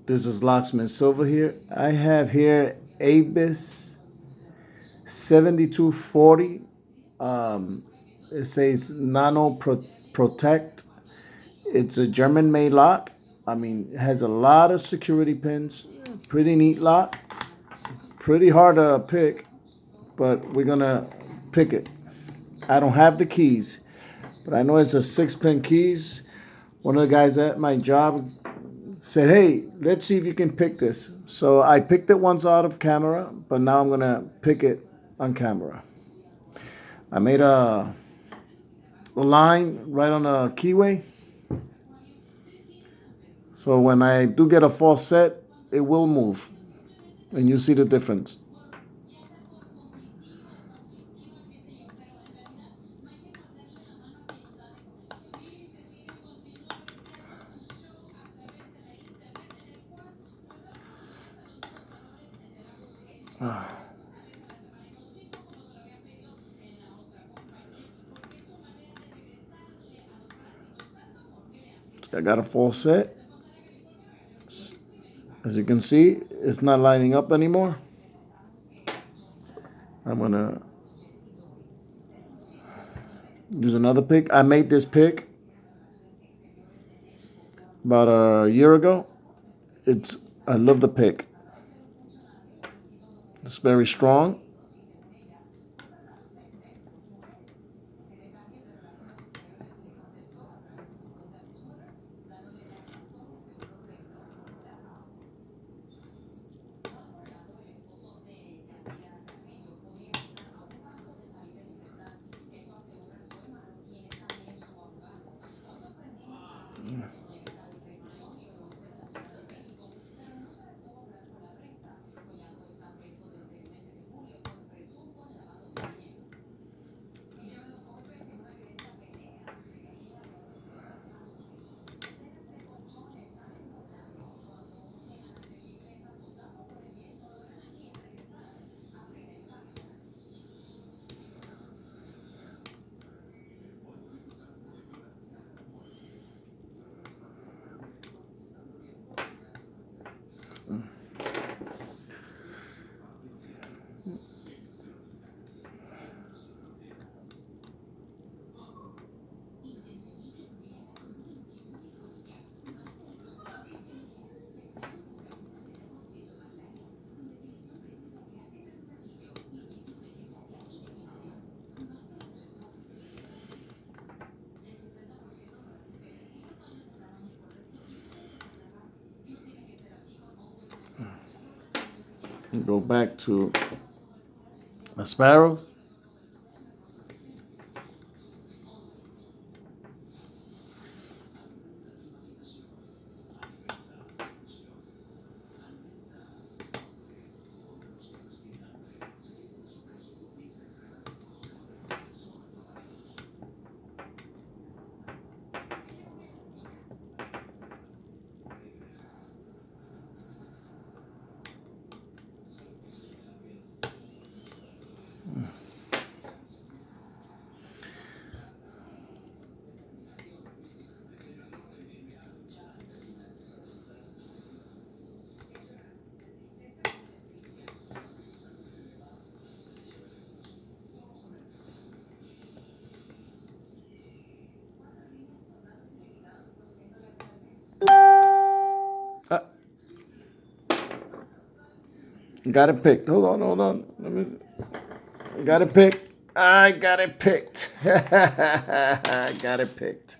This is Locksmith Silva here. I have here Abyss 7240. It says Protect. It's a German made lock. I mean, it has a lot of security pins. Pretty neat lock. Pretty hard to pick, but we're gonna pick it. I don't have the keys, but I know it's a 6-pin keys. One of the guys at my job said, hey, let's see if you can pick this. So I picked it once out of camera, but now I'm gonna pick it on camera. I made a line right on the keyway. So when I do get a false set, it will move. And you see the difference. I got a false set. As you can see, it's not lining up anymore. I'm gonna use another pick. I made this pick about a year ago. I love the pick. It's very strong. Go back to my sparrows. Uh, got it picked. Hold on. Got it picked. I got it picked. I got it picked.